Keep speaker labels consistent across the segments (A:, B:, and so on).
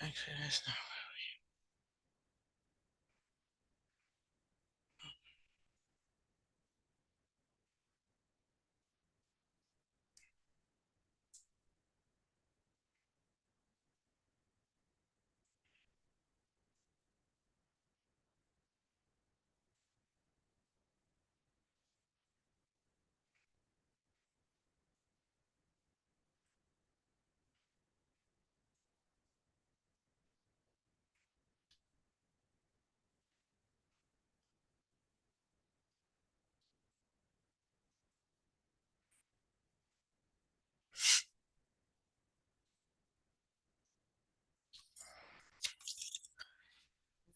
A: Actually, that's not.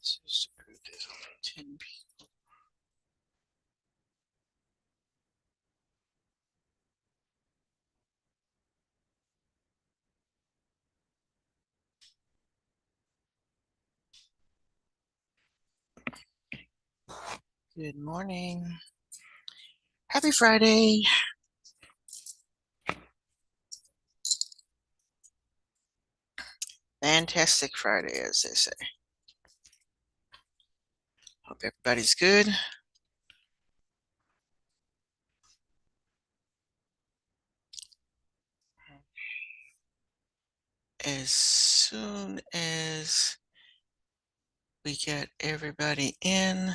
A: Let's just approve this on 10 people. Good morning. Happy Friday. Fantastic Friday, as they say. Hope everybody's good. As soon as we get everybody in,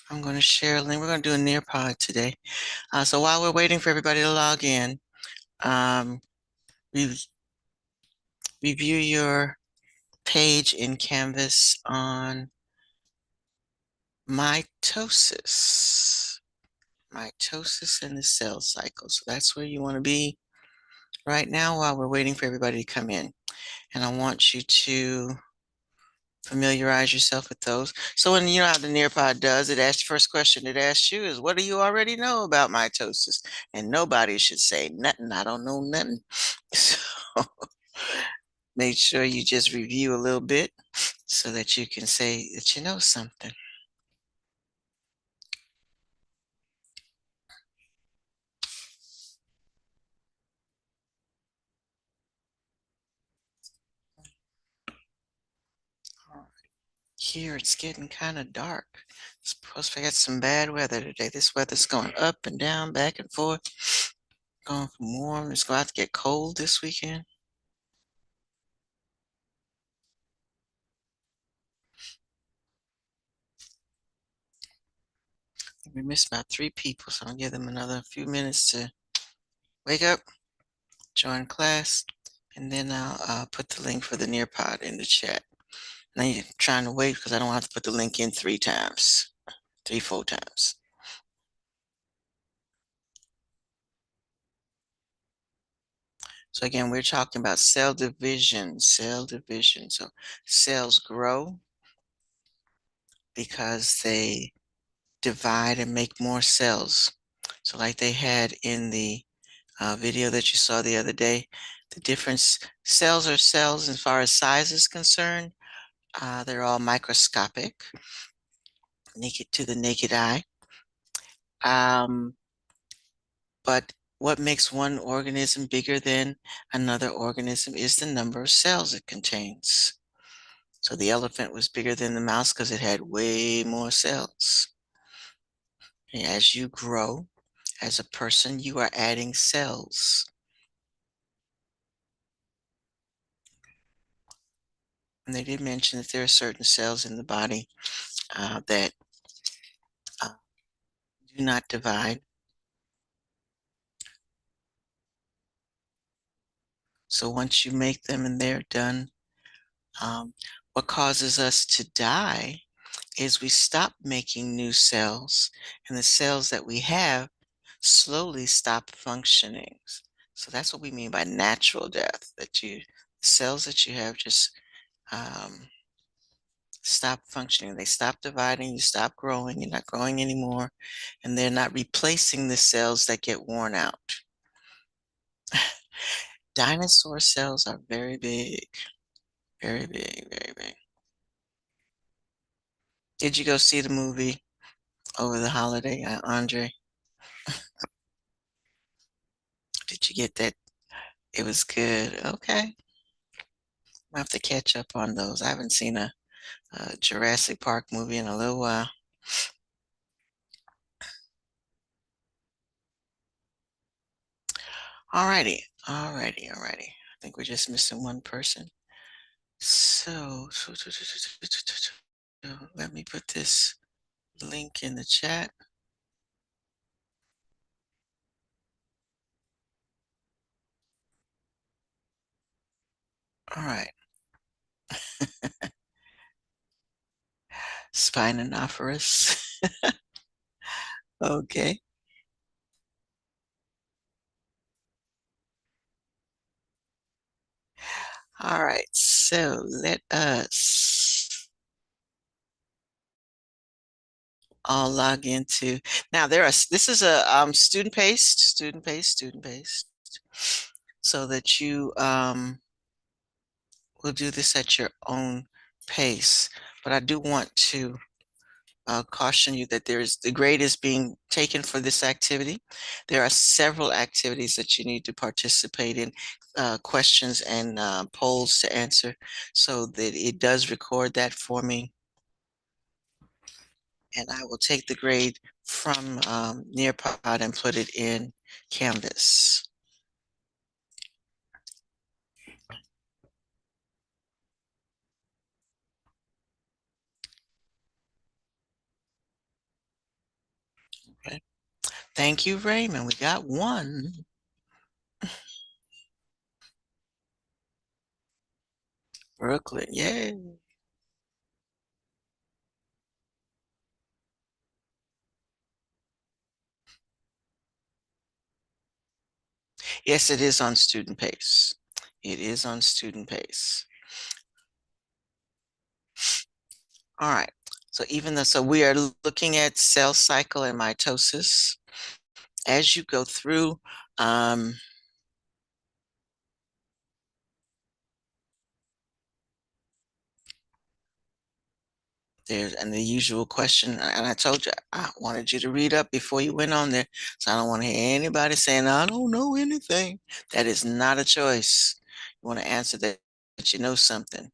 A: I'm going to share a link. We're going to do a Nearpod today. So while we're waiting for everybody to log in, um, re review your page in Canvas on mitosis. Mitosis and the cell cycle. So that's where you want to be right now while we're waiting for everybody to come in. And I want you to familiarize yourself with those. So when you know how the Nearpod does, it asks the first question it asks you is, what do you already know about mitosis? And nobody should say nothing. I don't know nothing. So make sure you just review a little bit so that you can say that you know something. Here it's getting kind of dark. It's supposed to get some bad weather today. This weather's going up and down, back and forth, going from warm. It's going to get cold this weekend. We missed about 3 people, so I'll give them another few minutes to wake up, join class, and then I'll put the link for the Nearpod in the chat. Now you're trying to wait because I don't have to put the link in 3 times, 4 times. So again, we're talking about cell division, cell division. So cells grow because they divide and make more cells. So like they had in the video that you saw the other day, the difference, cells are cells as far as size is concerned. They're all microscopic, naked to the naked eye. Um, but what makes one organism bigger than another organism is the number of cells it contains. So the elephant was bigger than the mouse because it had way more cells. And as you grow as a person, you are adding cells. And they did mention that there are certain cells in the body that uh, do not divide. So once you make them and they're done, what causes us to die is we stop making new cells, and the cells that we have slowly stop functioning. So that's what we mean by natural death, that you cells that you have just stop functioning. They stop dividing, you stop growing, you're not growing anymore, and they're not replacing the cells that get worn out. Dinosaur cells are very big, very big, very big. Did you go see the movie over the holiday, Andre? Did you get that? It was good. Okay. I have to catch up on those. I haven't seen a Jurassic Park movie in a little while. Alrighty, alrighty. I think we're just missing one person. So let me put this link in the chat. All right. Spinonophorus. Okay. All right. So let us all log into now. This is a student based, so that you will do this at your own pace. But I do want to caution you that the grade is being taken for this activity. There are several activities that you need to participate in, questions and polls to answer, so that it does record that for me. And I will take the grade from Nearpod and put it in Canvas. Okay. Thank you, Raymond. We got one. Brooklyn, yay. Yes, it is on student pace. It is on student pace. All right. So we are looking at cell cycle and mitosis. As you go through, there's and the usual question, and I told you I wanted you to read up before you went on there, so I don't want to hear anybody saying I don't know anything. That is not a choice. You want to answer that you know something.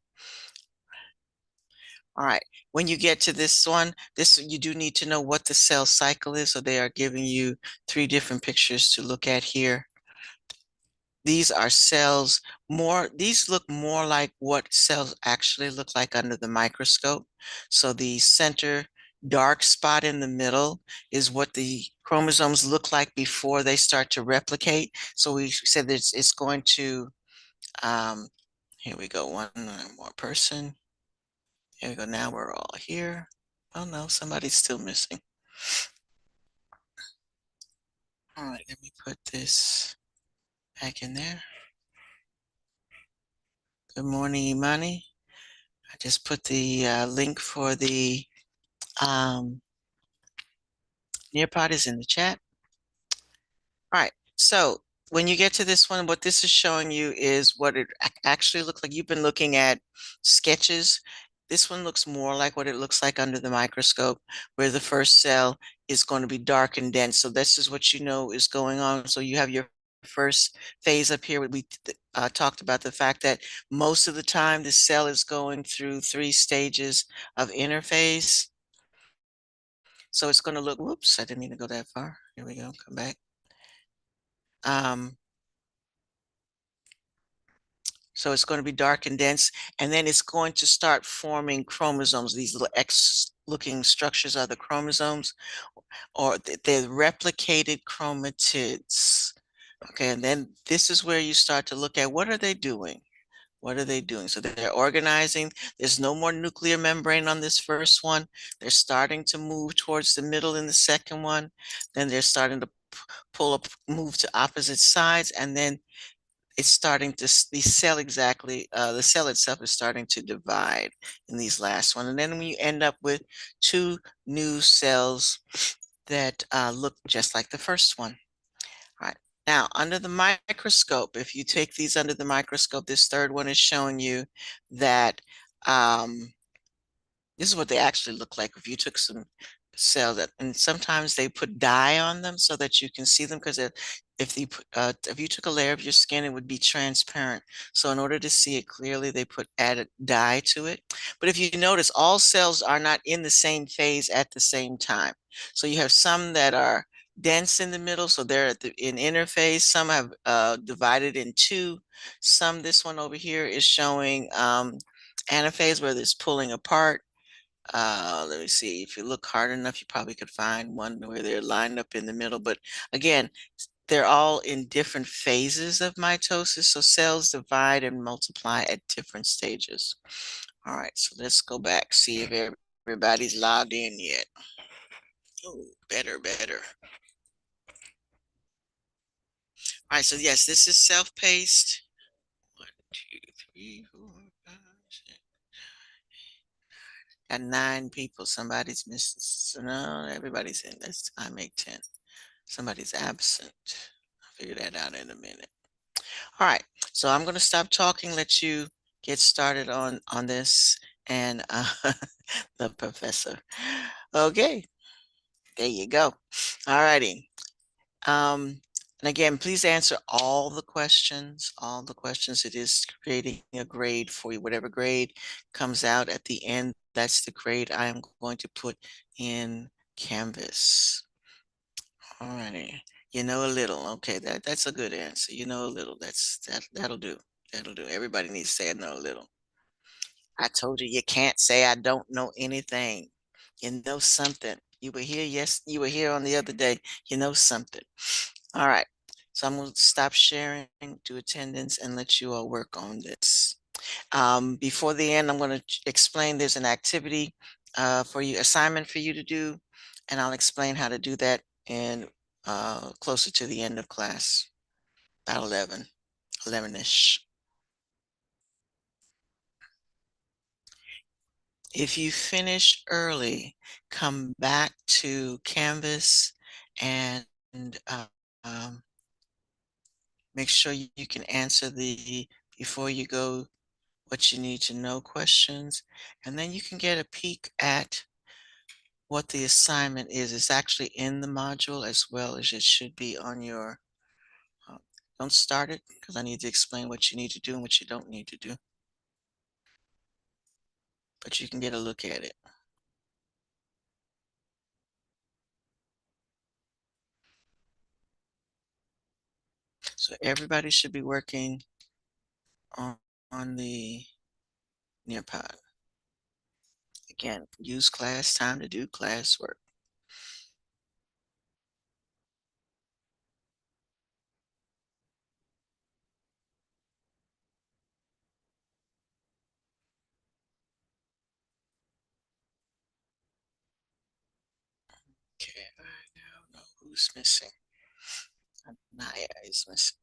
A: All right. When you get to this one, this you do need to know what the cell cycle is. So they are giving you three different pictures to look at here. These are cells these look more like what cells actually look like under the microscope. So the center dark spot in the middle is what the chromosomes look like before they start to replicate. So we said that it's going to, here we go, one more person. Here we go, now we're all here. Oh no, somebody's still missing. All right, let me put this back in there. Good morning, Imani. I just put the link for the Nearpod is in the chat. All right. So when you get to this one, what this is showing you is what it actually looks like. You've been looking at sketches. This one looks more like what it looks like under the microscope, where the first cell is going to be dark and dense. So this is what you know is going on. So you have your first phase up here. We talked about the fact that most of the time the cell is going through 3 stages of interphase. So it's going to look, whoops, I didn't mean to go that far. Here we go, come back. So it's going to be dark and dense, and then it's going to start forming chromosomes. These little X-looking structures are the chromosomes, or they're replicated chromatids. Okay, and then this is where you start to look at what are they doing? What are they doing? So they're organizing. There's no more nuclear membrane on this first one. They're starting to move towards the middle in the second one. Then they're starting to pull up, move to opposite sides, and then it's starting to the cell the cell itself is starting to divide in these last one, and then we end up with 2 new cells that look just like the first one. All right. Now, under the microscope, if you take these under the microscope, this third one is showing you that this is what they actually look like if you took some cell that, and sometimes they put dye on them so that you can see them because if you took a layer of your skin, it would be transparent. So in order to see it clearly, they put added dye to it. But if you notice, all cells are not in the same phase at the same time. So you have some that are dense in the middle, so they're in interphase. Some have divided in two. Some, this one over here is showing anaphase, where it's pulling apart. Let me see. If you look hard enough, you probably could find one where they're lined up in the middle. But again, they're all in different phases of mitosis. So cells divide and multiply at different stages. All right, so let's go back, see if everybody's logged in yet. Oh, better, better. All right, so yes, this is self-paced. 1, 2, 3, 4, 5, 6. Got 9 people. Somebody's missing. So no, everybody's in. I make 10. Somebody's absent. I'll figure that out in a minute. All right, so I'm going to stop talking, let you get started on this, and the professor. Okay, there you go. All righty. And again, please answer all the questions. All the questions. It is creating a grade for you. Whatever grade comes out at the end, that's the grade I am going to put in Canvas. All righty. You know a little. Okay, that's a good answer. You know a little. That'll do. That'll do. Everybody needs to say I know a little. I told you can't say I don't know anything. You know something. You were here, yes, you were here on the other day. You know something. All right. So I'm going to stop sharing, do attendance, and let you all work on this. Before the end, I'm going to explain there's an activity for you, assignment for you to do, and I'll explain how to do that in closer to the end of class, about 11-ish. If you finish early, come back to Canvas and uh, um, make sure you can answer the before you go what you need to know questions, and then you can get a peek at what the assignment is. It's actually in the module as well as it should be on your, uh, don't start it because I need to explain what you need to do and what you don't need to do, but you can get a look at it. So everybody should be working on the Nearpod. Again, use class time to do classwork. Okay, I now know who's missing. Naya is missing.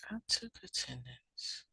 A: I took attendance.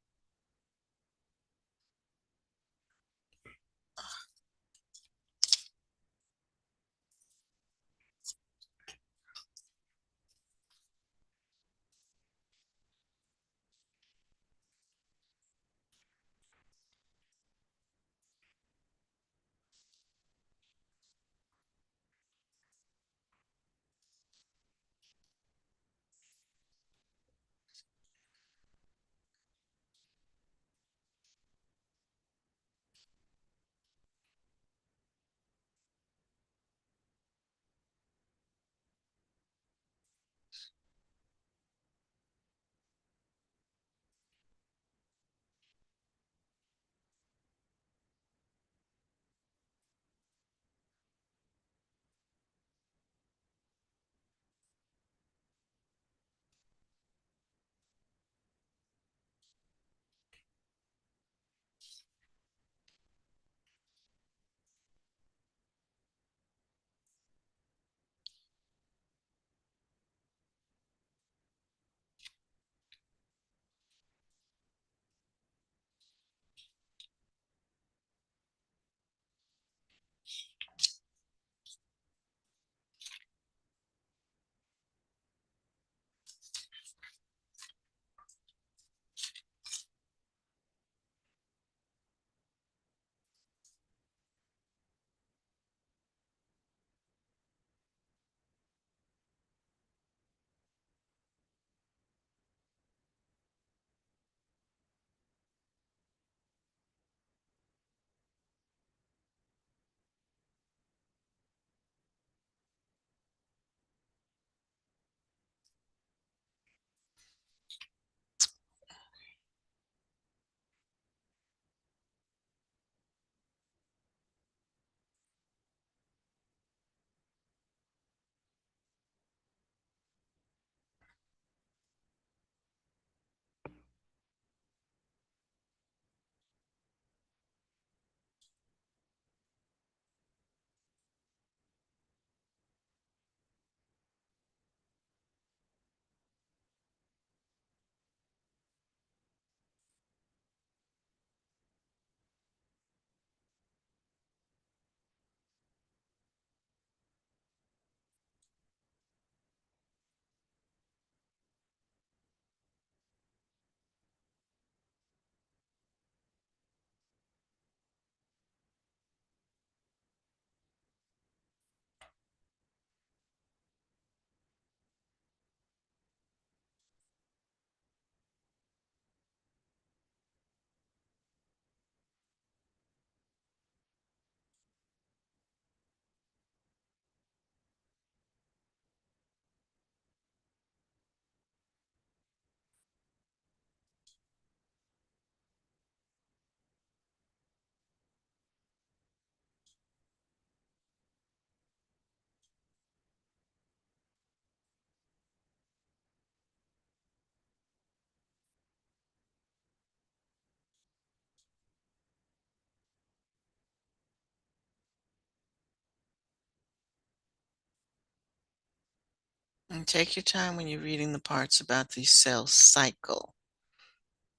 A: And take your time when you're reading the parts about the cell cycle.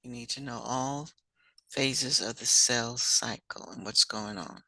A: You need to know all phases of the cell cycle and what's going on.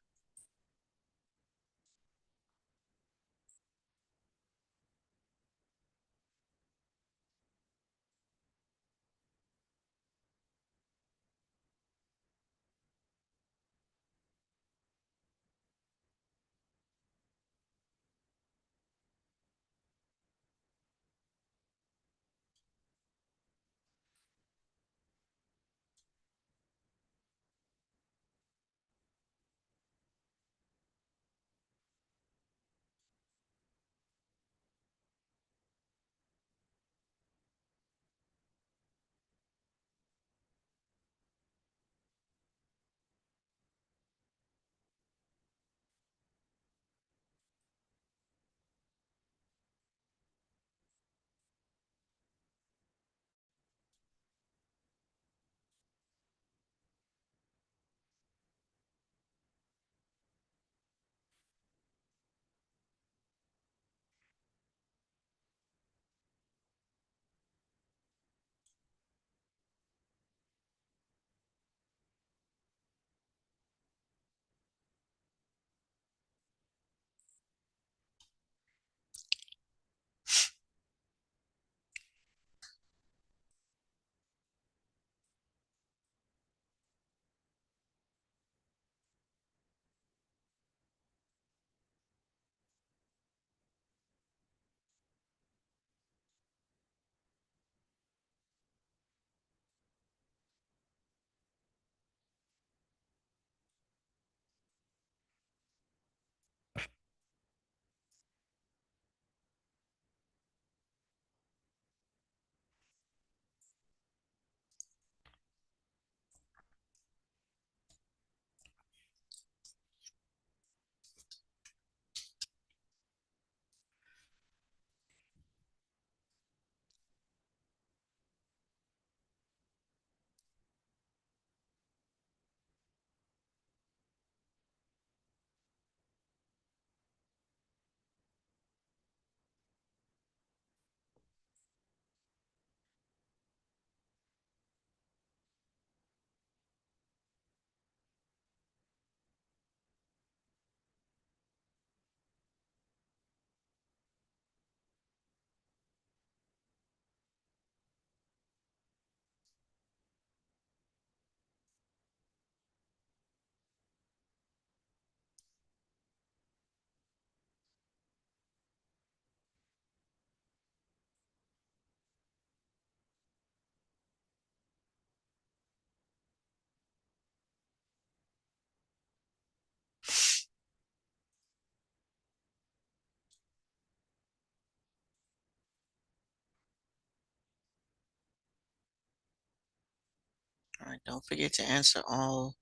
A: All right, don't forget to answer all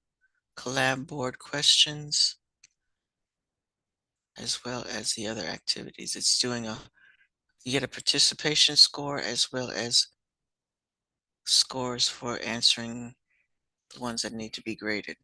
A: collab board questions as well as the other activities. It's doing you get a participation score as well as scores for answering the ones that need to be graded.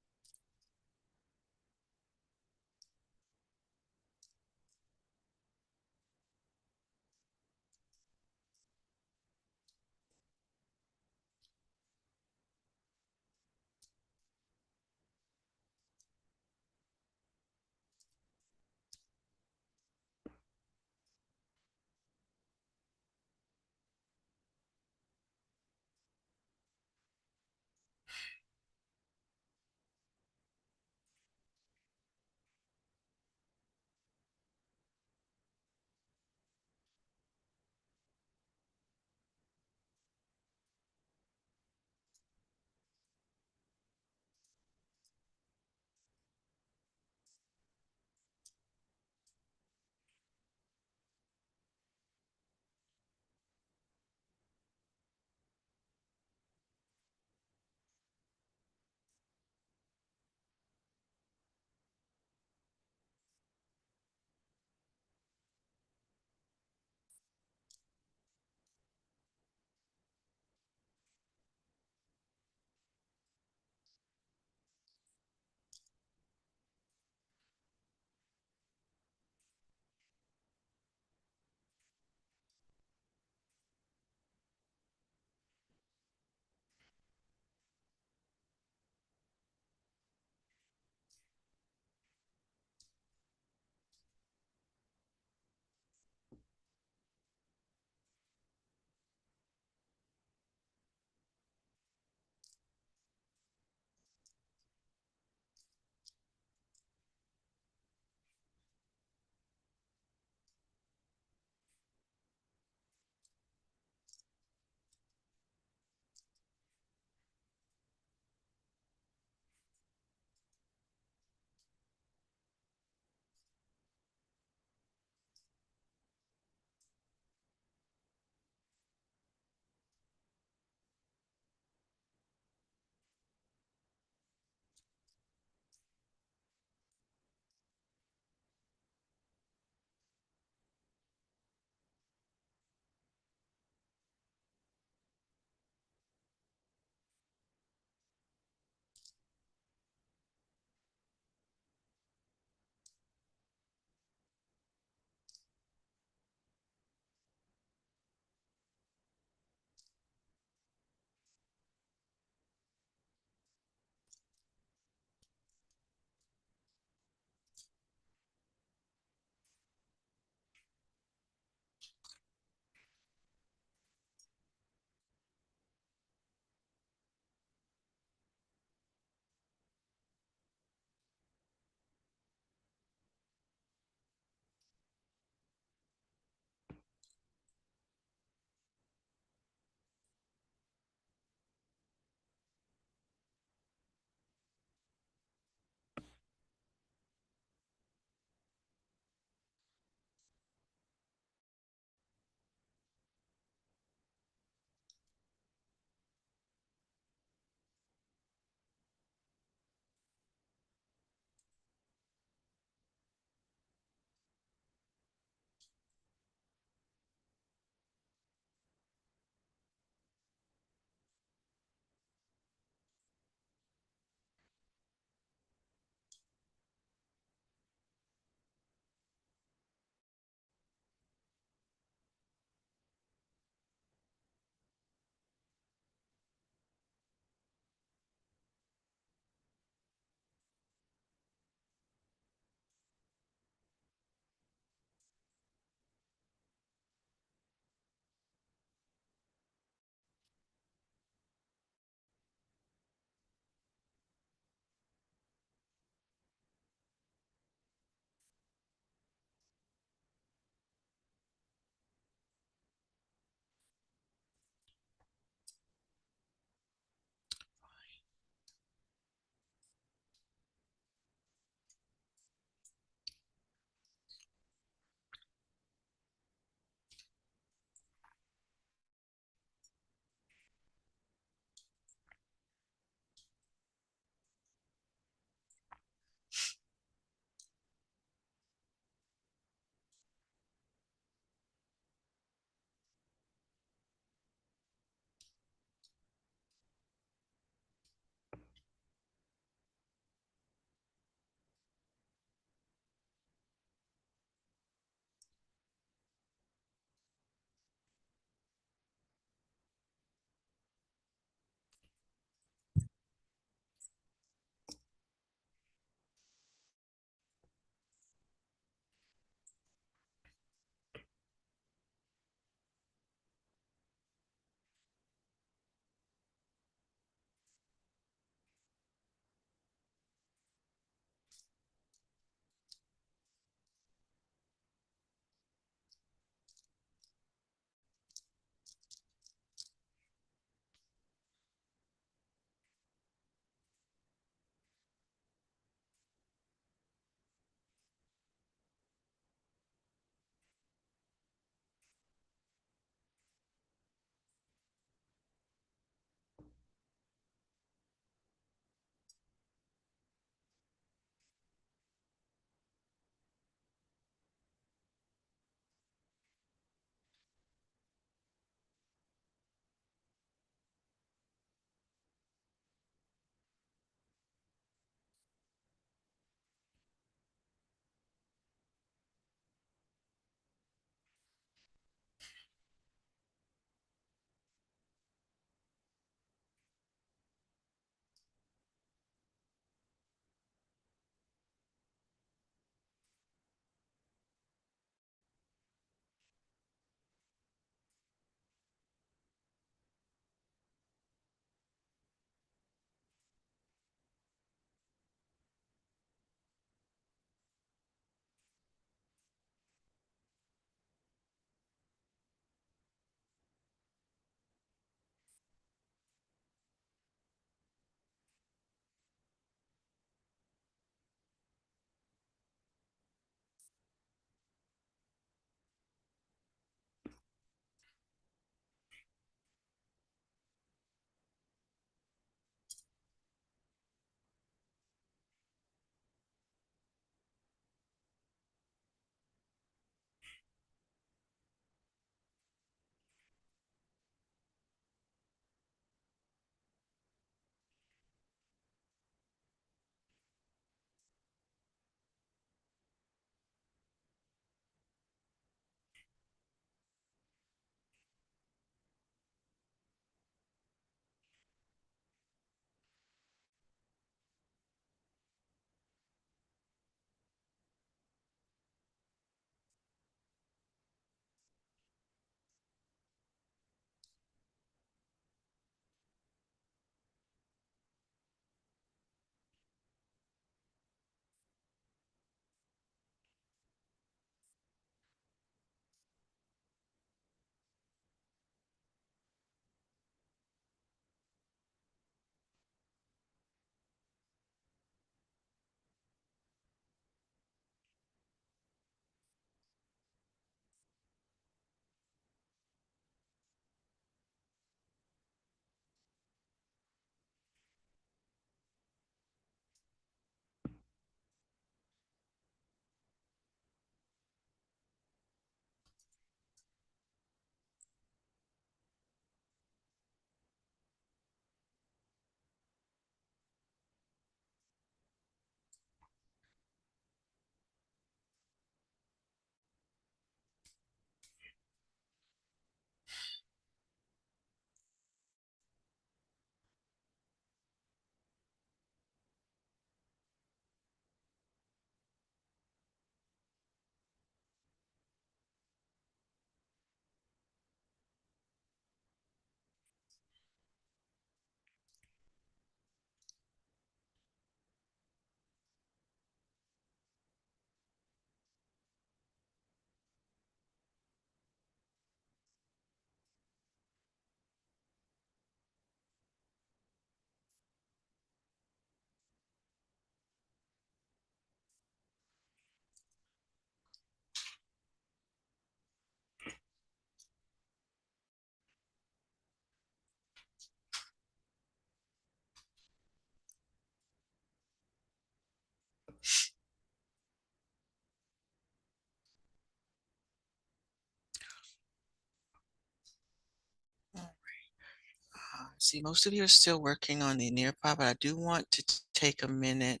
A: see, most of you are still working on the Nearpod, but I do want to take a minute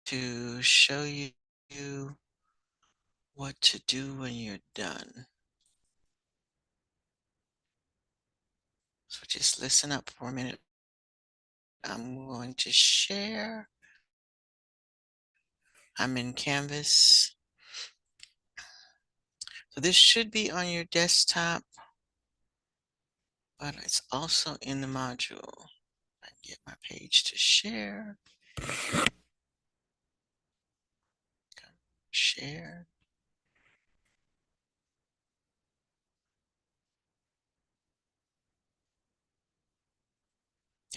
A: to show you what to do when you're done. So just listen up for a minute. I'm going to share. I'm in Canvas. So this should be on your desktop, but it's also in the module. I get my page to share. Share.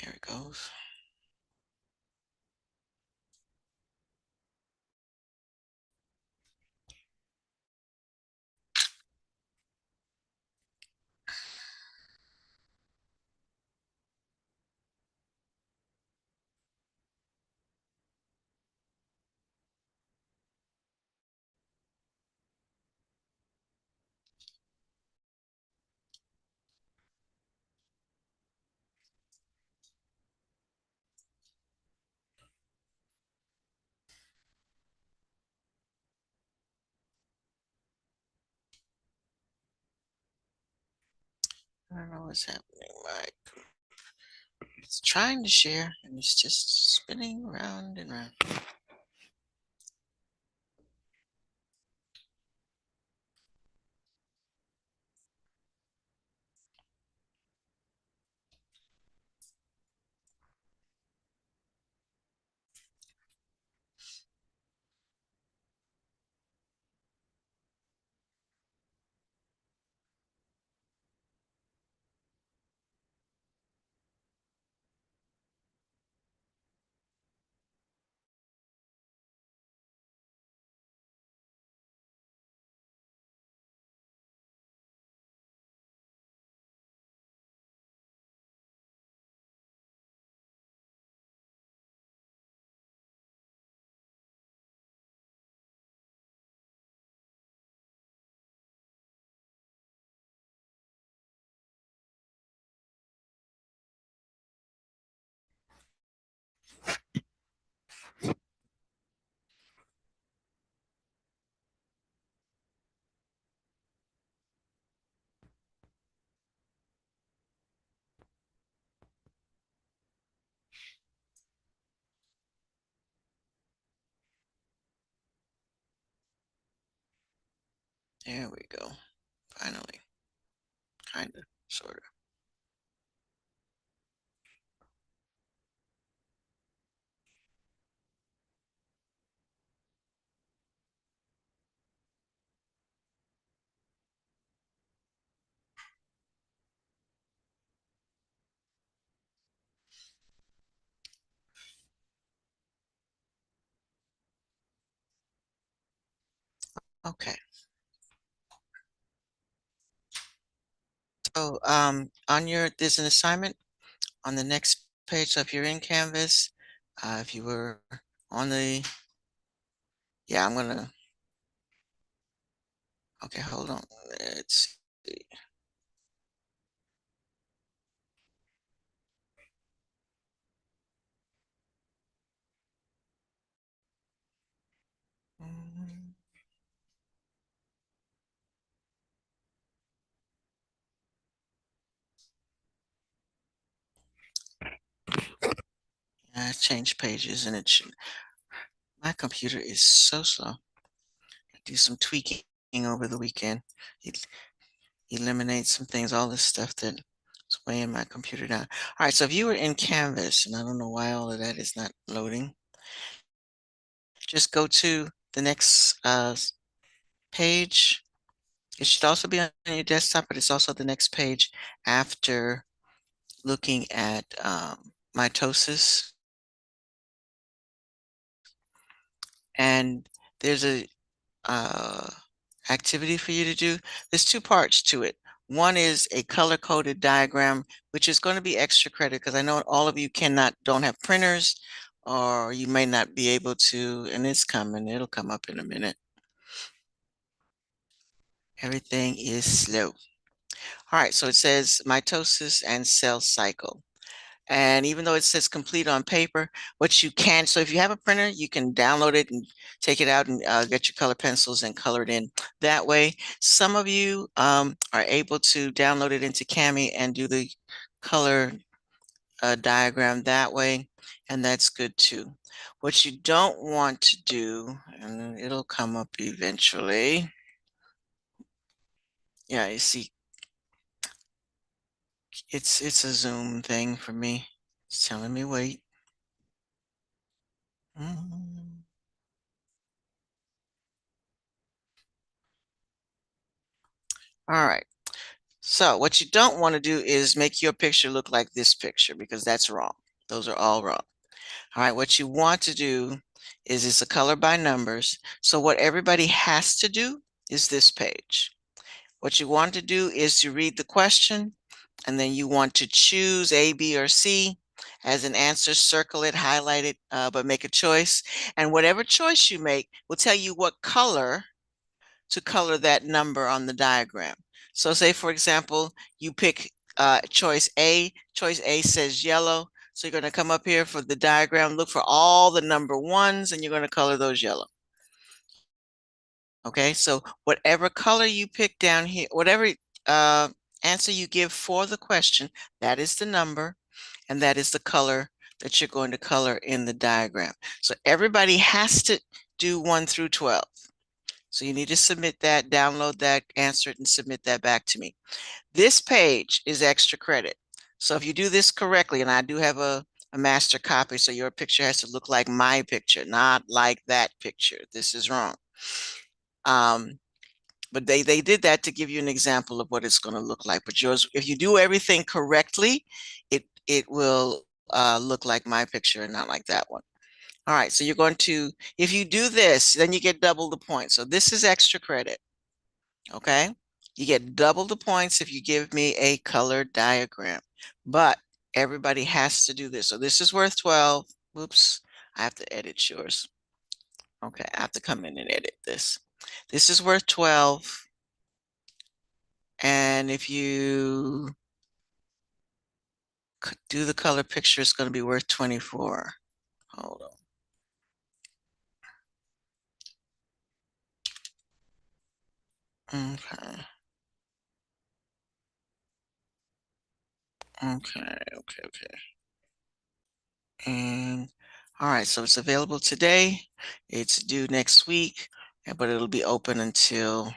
A: There it goes. I don't know what's happening. It's trying to share and it's just spinning round and round. There we go. Finally. Kinda. Sorta. Okay. So there's an assignment on the next page. So if you're in Canvas, if you were on the, yeah, I'm gonna, okay, hold on. Let's see. Mhm. I changed pages and my computer is so slow. I do some tweaking over the weekend. It eliminate some things, all this stuff that's weighing my computer down. All right, so if you were in Canvas, and I don't know why all of that is not loading, just go to the next page. It should also be on your desktop, but it's also the next page after looking at mitosis. And there's a uh, activity for you to do. There's two parts to it. One is a color-coded diagram, which is going to be extra credit because I know all of you don't have printers, or you may not be able to, and it's coming. It'll come up in a minute. Everything is slow. All right, so it says mitosis and cell cycle. And even though it says complete on paper, what you can, so if you have a printer, you can download it and take it out and get your color pencils and color it in that way. Some of you are able to download it into Kami and do the color diagram that way, and that's good too. What you don't want to do, and it'll come up eventually. Yeah, you see, it's a Zoom thing for me. It's telling me wait. Mhm. All right. So what you don't want to do is make your picture look like this picture because that's wrong. Those are all wrong. All right. What you want to do is it's a color by numbers. So what everybody has to do is this page. What you want to do is to read the question and then you want to choose A, B, or C as an answer, circle it, highlight it, but make a choice. And whatever choice you make will tell you what color to color that number on the diagram. So say, for example, you pick choice A. Choice A says yellow. So you're going to come up here for the diagram, look for all the number ones, and you're going to color those yellow. Okay, so whatever color you pick down here, whatever uh, answer you give for the question, that is the number, and that is the color that you're going to color in the diagram. So everybody has to do 1 through 12. So you need to submit that, download that, answer it, and submit that back to me. This page is extra credit. So if you do this correctly, and I do have a master copy, so your picture has to look like my picture, not like that picture. This is wrong. But they did that to give you an example of what it's going to look like. But yours, if you do everything correctly, it will look like my picture and not like that one. All right, so you're going to, if you do this, then you get double the points. So this is extra credit, okay? You get double the points if you give me a color diagram, but everybody has to do this. So this is worth 12. Whoops, I have to edit yours. Okay, I have to come in and edit this. This is worth 12. And if you do the color picture, it's going to be worth 24. Hold on. Okay. Okay. And all right, so it's available today. It's due next week, but it'll be open until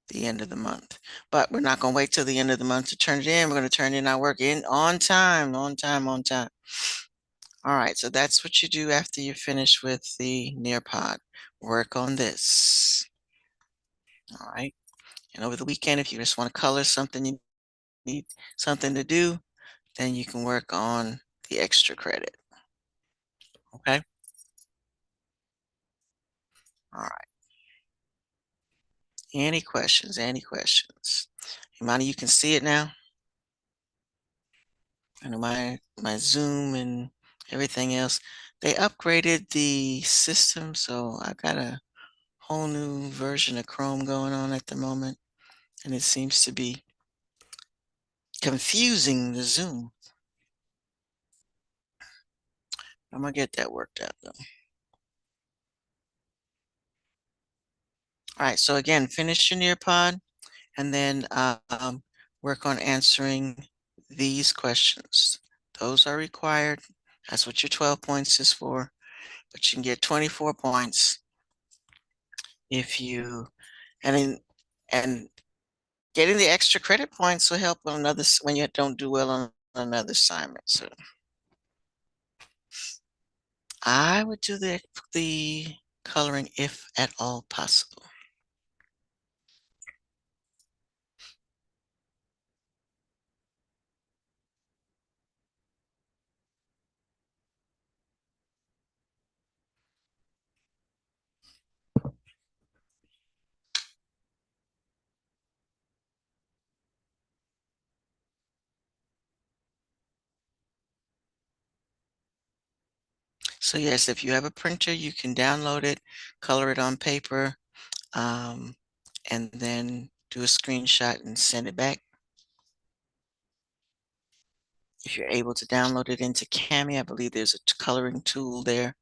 A: the end of the month. But we're not going to wait till the end of the month to turn it in. We're going to turn in our work in on time, on time, on time. All right, so that's what you do after you finish with the Nearpod. Work on this. All right. And over the weekend, if you just want to color something, you need something to do, then you can work on the extra credit. Okay. All right. Any questions? Any questions? Imani, you can see it now. I know my Zoom and everything else. They upgraded the system, so I've got a whole new version of Chrome going on at the moment, and it seems to be confusing the Zoom. I'm gonna get that worked out though. All right, so again, finish your Nearpod and then work on answering these questions. Those are required. That's what your 12 points is for, but you can get 24 points if you, and in, and getting the extra credit points will help on another, when you don't do well on another assignment. So I would do the coloring if at all possible. So yes, if you have a printer, you can download it, color it on paper. Um, and then do a screenshot and send it back. If you're able to download it into Cami, I believe there's a coloring tool there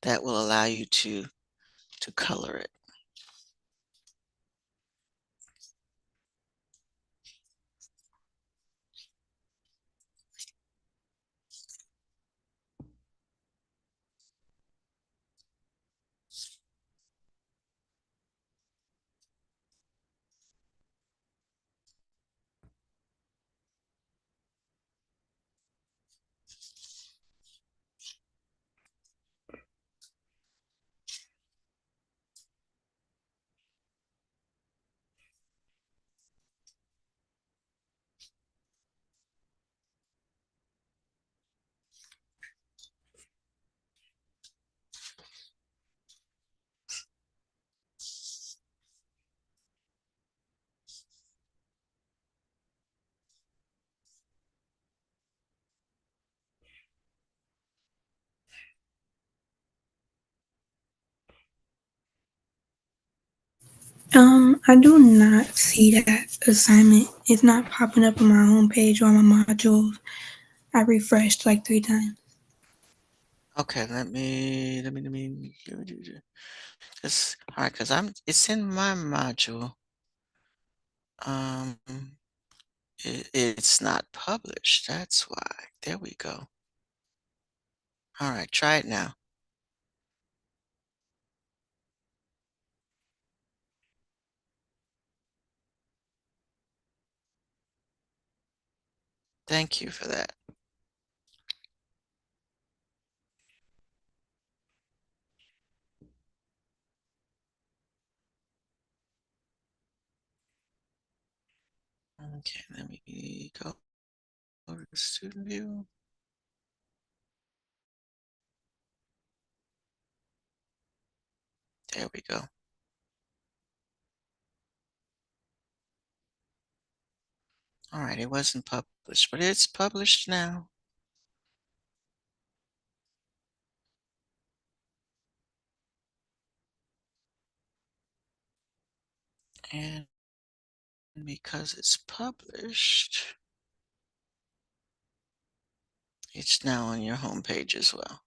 A: that will allow you to color it.
B: I do not see that assignment. It's not popping up on my homepage or on my modules. I refreshed like 3 times.
A: Okay, just, all right, because it's in my module. Um, it's not published. That's why. There we go. All right, try it now. Thank you for that. Okay, let me go to the student view. There we go. All right, it wasn't published, but it's published now. And because it's published, it's now on your homepage as well.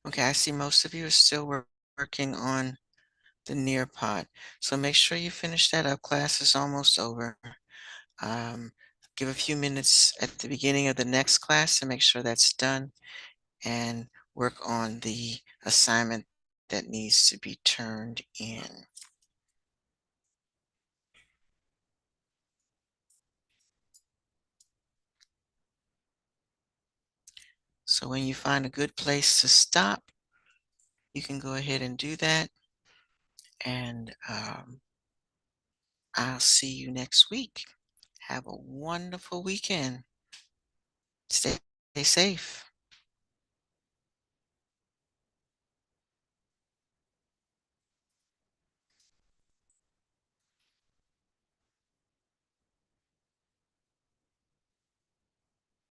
A: Okay, I see most of you are still working on the Nearpod. So make sure you finish that up. Class is almost over. Um, give a few minutes at the beginning of the next class to make sure that's done and work on the assignment that needs to be turned in. So when you find a good place to stop, you can go ahead and do that. And I'll see you next week. Have a wonderful weekend. Stay safe.